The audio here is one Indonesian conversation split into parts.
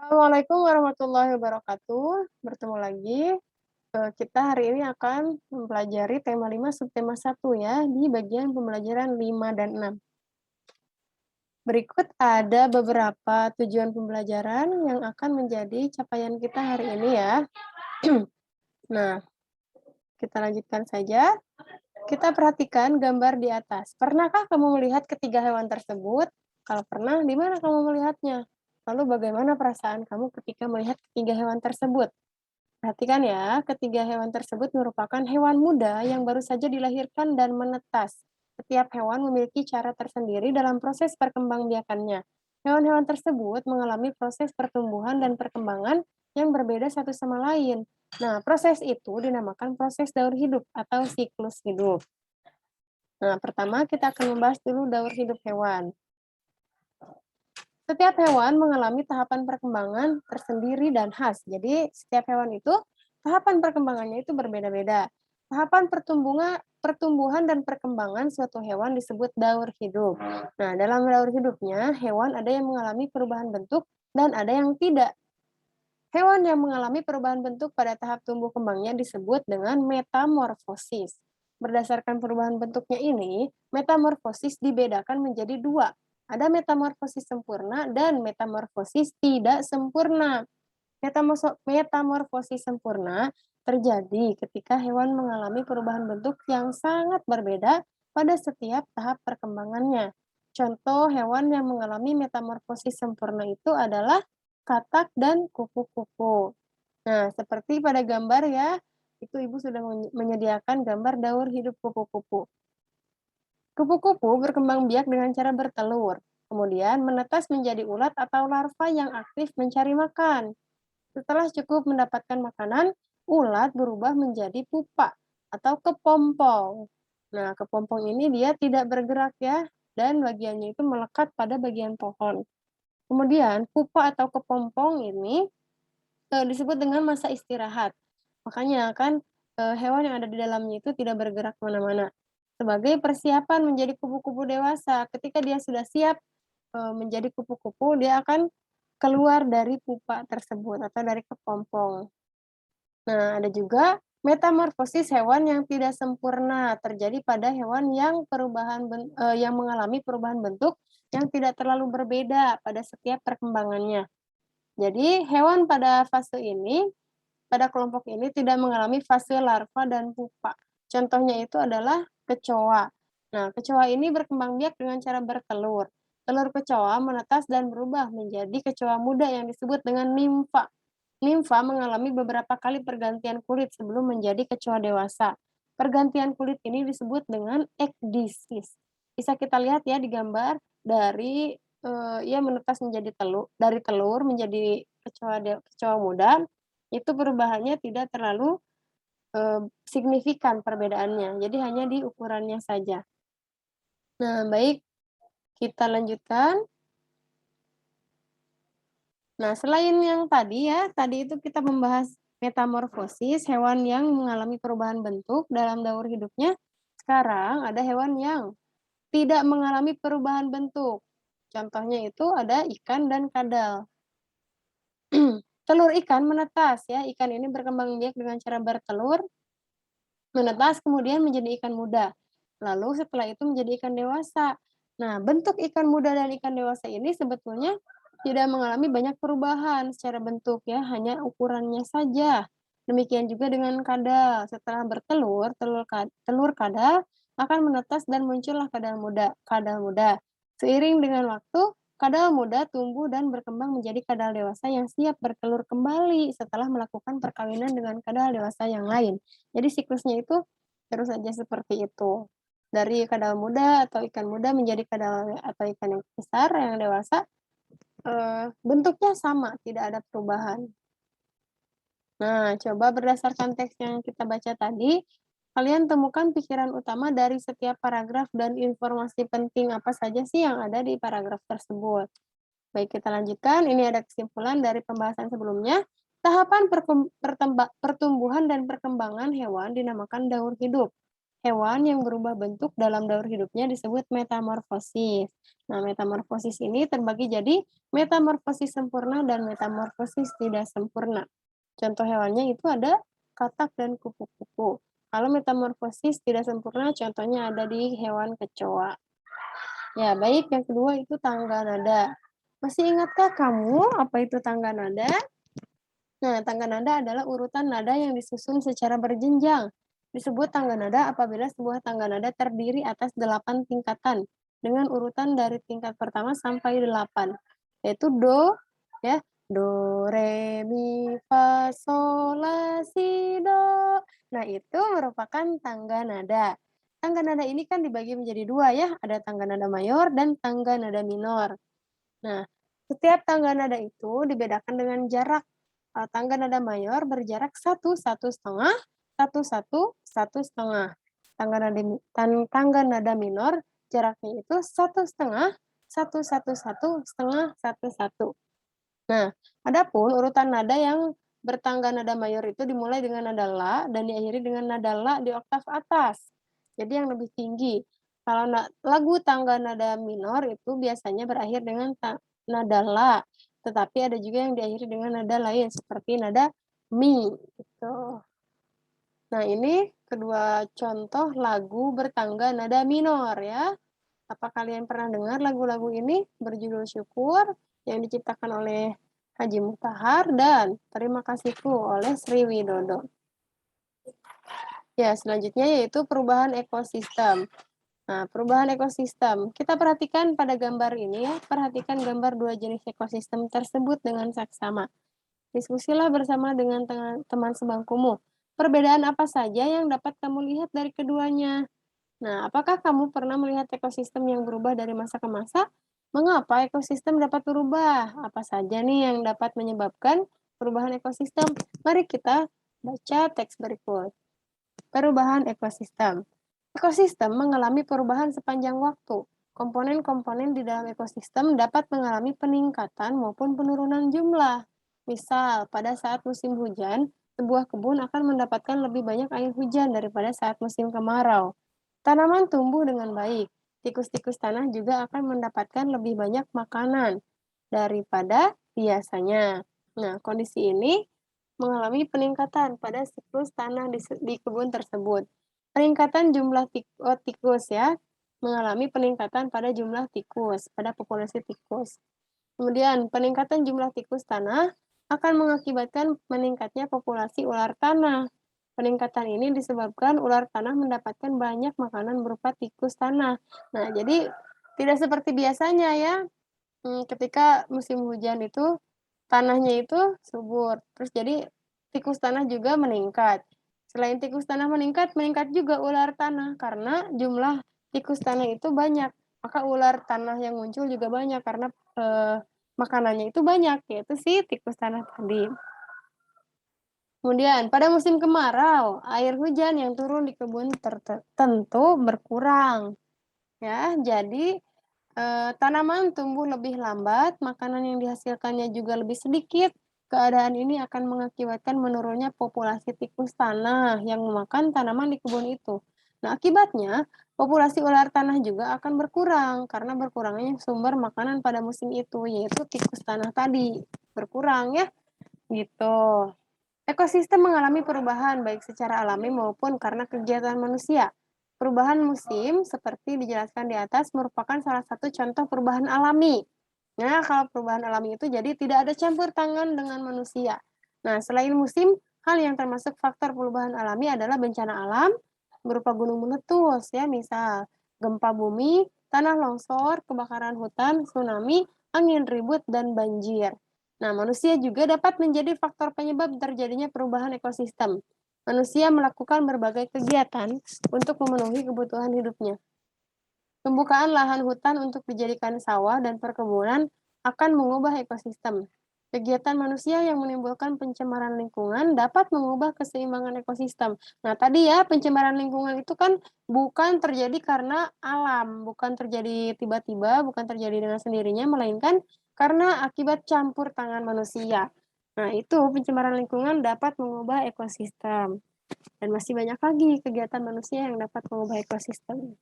Assalamualaikum warahmatullahi wabarakatuh. Bertemu lagi. Kita hari ini akan mempelajari tema 5 subtema 1 ya, di bagian pembelajaran 5 dan 6. Berikut ada beberapa tujuan pembelajaran yang akan menjadi capaian kita hari ini ya. Nah, kita lanjutkan saja. Kita perhatikan gambar di atas. Pernahkah kamu melihat ketiga hewan tersebut? Kalau pernah, di mana kamu melihatnya? Lalu bagaimana perasaan kamu ketika melihat ketiga hewan tersebut? Perhatikan ya, ketiga hewan tersebut merupakan hewan muda yang baru saja dilahirkan dan menetas. Setiap hewan memiliki cara tersendiri dalam proses perkembangbiakannya. Hewan-hewan tersebut mengalami proses pertumbuhan dan perkembangan yang berbeda satu sama lain. Nah, proses itu dinamakan proses daur hidup atau siklus hidup. Nah, pertama kita akan membahas dulu daur hidup hewan. Setiap hewan mengalami tahapan perkembangan tersendiri dan khas. Jadi, setiap hewan itu tahapan perkembangannya itu berbeda-beda. Tahapan pertumbuhan dan perkembangan suatu hewan disebut daur hidup. Nah, dalam daur hidupnya, hewan ada yang mengalami perubahan bentuk dan ada yang tidak. Hewan yang mengalami perubahan bentuk pada tahap tumbuh kembangnya disebut dengan metamorfosis. Berdasarkan perubahan bentuknya ini, metamorfosis dibedakan menjadi dua. Ada metamorfosis sempurna dan metamorfosis tidak sempurna. Metamorfosis sempurna terjadi ketika hewan mengalami perubahan bentuk yang sangat berbeda pada setiap tahap perkembangannya. Contoh hewan yang mengalami metamorfosis sempurna itu adalah katak dan kupu-kupu. Nah, seperti pada gambar ya, itu Ibu sudah menyediakan gambar daur hidup kupu-kupu. Kupu-kupu berkembang biak dengan cara bertelur, kemudian menetas menjadi ulat atau larva yang aktif mencari makan. Setelah cukup mendapatkan makanan, ulat berubah menjadi pupa atau kepompong. Nah, kepompong ini dia tidak bergerak ya, dan bagiannya itu melekat pada bagian pohon. Kemudian, pupa atau kepompong ini disebut dengan masa istirahat. Makanya kan, hewan yang ada di dalamnya itu tidak bergerak kemana-mana. Sebagai persiapan menjadi kupu-kupu dewasa, ketika dia sudah siap, menjadi kupu-kupu, dia akan keluar dari pupa tersebut atau dari kepompong. Nah, ada juga metamorfosis hewan yang tidak sempurna, terjadi pada hewan yang yang mengalami perubahan bentuk yang tidak terlalu berbeda pada setiap perkembangannya. Jadi, hewan pada fase ini, pada kelompok ini tidak mengalami fase larva dan pupa. Contohnya itu adalah kecoa. Nah, kecoa ini berkembang biak dengan cara bertelur. Telur kecoa menetas dan berubah menjadi kecoa muda yang disebut dengan nimfa. Nimfa mengalami beberapa kali pergantian kulit sebelum menjadi kecoa dewasa. Pergantian kulit ini disebut dengan ekdisis. Bisa kita lihat ya di gambar dari ia menetas menjadi dari telur menjadi kecoa muda, itu perubahannya tidak terlalu, signifikan perbedaannya, jadi hanya di ukurannya saja. Nah, baik, kita lanjutkan. Nah, selain yang tadi ya, tadi itu kita membahas metamorfosis, hewan yang mengalami perubahan bentuk dalam daur hidupnya. Sekarang ada hewan yang tidak mengalami perubahan bentuk. Contohnya itu ada ikan dan kadal. Telur ikan menetas ya, ikan ini berkembang biak dengan cara bertelur, menetas kemudian menjadi ikan muda. Lalu setelah itu menjadi ikan dewasa. Nah, bentuk ikan muda dan ikan dewasa ini sebetulnya tidak mengalami banyak perubahan secara bentuk ya, hanya ukurannya saja. Demikian juga dengan kadal. Setelah bertelur, telur kadal akan menetas dan muncullah kadal muda. Kadal muda. Seiring dengan waktu, kadal muda tumbuh dan berkembang menjadi kadal dewasa yang siap bertelur kembali setelah melakukan perkawinan dengan kadal dewasa yang lain. Jadi siklusnya itu terus saja seperti itu. Dari kadal muda atau ikan muda menjadi kadal atau ikan yang besar, yang dewasa, bentuknya sama, tidak ada perubahan. Nah, coba berdasarkan teks yang kita baca tadi, kalian temukan pikiran utama dari setiap paragraf dan informasi penting apa saja sih yang ada di paragraf tersebut. Baik, kita lanjutkan. Ini ada kesimpulan dari pembahasan sebelumnya. Tahapan pertumbuhan dan perkembangan hewan dinamakan daur hidup. Hewan yang berubah bentuk dalam daur hidupnya disebut metamorfosis. Nah, metamorfosis ini terbagi jadi metamorfosis sempurna dan metamorfosis tidak sempurna. Contoh hewannya itu ada katak dan kupu-kupu. Kalau metamorfosis tidak sempurna, contohnya ada di hewan kecoa. Ya, baik. Yang kedua itu tangga nada. Masih ingatkah kamu apa itu tangga nada? Nah, tangga nada adalah urutan nada yang disusun secara berjenjang. Disebut tangga nada apabila sebuah tangga nada terdiri atas 8 tingkatan dengan urutan dari tingkat pertama sampai 8, yaitu do, ya, do, re, mi, fa, sol, la, si, do. Nah, itu merupakan tangga nada. Tangga nada ini kan dibagi menjadi dua ya, ada tangga nada mayor dan tangga nada minor. Nah, setiap tangga nada itu dibedakan dengan jarak. Tangga nada mayor berjarak 1, 1,5, 1, 1, 1,5. Tangga nada minor jaraknya itu 1,5, 1, 1, 1, 1,5, 1, 1. Nah, adapun urutan nada yang bertangga nada mayor itu dimulai dengan nada la dan diakhiri dengan nada la di oktav atas. Jadi yang lebih tinggi. Kalau lagu tangga nada minor itu biasanya berakhir dengan nada la, tetapi ada juga yang diakhiri dengan nada lain seperti nada mi gitu. Nah, ini kedua contoh lagu bertangga nada minor ya. Apa kalian pernah dengar lagu-lagu ini berjudul Syukur yang diciptakan oleh Haji Mutahar dan Terima Kasihku oleh Sri Widodo. Ya, selanjutnya yaitu perubahan ekosistem. Nah, perubahan ekosistem. Kita perhatikan pada gambar ini ya, perhatikan gambar dua jenis ekosistem tersebut dengan saksama. Diskusilah bersama dengan teman sebangkumu. Perbedaan apa saja yang dapat kamu lihat dari keduanya? Nah, apakah kamu pernah melihat ekosistem yang berubah dari masa ke masa? Mengapa ekosistem dapat berubah? Apa saja nih yang dapat menyebabkan perubahan ekosistem? Mari kita baca teks berikut. Perubahan ekosistem. Ekosistem mengalami perubahan sepanjang waktu. Komponen-komponen di dalam ekosistem dapat mengalami peningkatan maupun penurunan jumlah. Misal, pada saat musim hujan, sebuah kebun akan mendapatkan lebih banyak air hujan daripada saat musim kemarau. Tanaman tumbuh dengan baik. Tikus-tikus tanah juga akan mendapatkan lebih banyak makanan daripada biasanya. Nah, kondisi ini mengalami peningkatan pada siklus tanah di kebun tersebut. Peningkatan jumlah tikus ya, mengalami peningkatan pada jumlah tikus, pada populasi tikus. Kemudian, peningkatan jumlah tikus tanah akan mengakibatkan meningkatnya populasi ular tanah. Peningkatan ini disebabkan ular tanah mendapatkan banyak makanan berupa tikus tanah. Nah, jadi tidak seperti biasanya ya, ketika musim hujan itu tanahnya itu subur, terus jadi tikus tanah juga meningkat. Selain tikus tanah meningkat, meningkat juga ular tanah karena jumlah tikus tanah itu banyak, maka ular tanah yang muncul juga banyak karena, makanannya itu banyak, yaitu si tikus tanah tadi. Kemudian pada musim kemarau, air hujan yang turun di kebun tentu berkurang, ya. Jadi, tanaman tumbuh lebih lambat, makanan yang dihasilkannya juga lebih sedikit. Keadaan ini akan mengakibatkan menurunnya populasi tikus tanah yang memakan tanaman di kebun itu. Nah, akibatnya populasi ular tanah juga akan berkurang karena berkurangnya sumber makanan pada musim itu, yaitu tikus tanah tadi, berkurang ya, gitu. Ekosistem mengalami perubahan baik secara alami maupun karena kegiatan manusia. Perubahan musim seperti dijelaskan di atas merupakan salah satu contoh perubahan alami. Nah, kalau perubahan alami itu jadi tidak ada campur tangan dengan manusia. Nah, selain musim, hal yang termasuk faktor perubahan alami adalah bencana alam berupa gunung meletus ya, misal gempa bumi, tanah longsor, kebakaran hutan, tsunami, angin ribut, dan banjir. Nah, manusia juga dapat menjadi faktor penyebab terjadinya perubahan ekosistem. Manusia melakukan berbagai kegiatan untuk memenuhi kebutuhan hidupnya. Pembukaan lahan hutan untuk dijadikan sawah dan perkebunan akan mengubah ekosistem. Kegiatan manusia yang menimbulkan pencemaran lingkungan dapat mengubah keseimbangan ekosistem. Nah, tadi ya, pencemaran lingkungan itu kan bukan terjadi karena alam, bukan terjadi tiba-tiba, bukan terjadi dengan sendirinya, melainkan karena akibat campur tangan manusia. Nah, itu pencemaran lingkungan dapat mengubah ekosistem. Dan masih banyak lagi kegiatan manusia yang dapat mengubah ekosistem.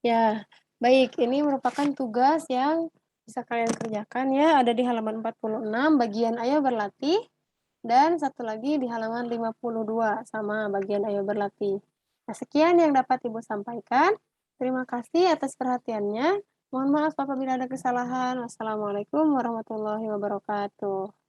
Ya, baik, ini merupakan tugas yang bisa kalian kerjakan ya, ada di halaman 46 bagian "Ayo berlatih", dan satu lagi di halaman 52 sama bagian "Ayo berlatih". Nah, sekian yang dapat Ibu sampaikan. Terima kasih atas perhatiannya. Mohon maaf apabila ada kesalahan. Wassalamualaikum warahmatullahi wabarakatuh.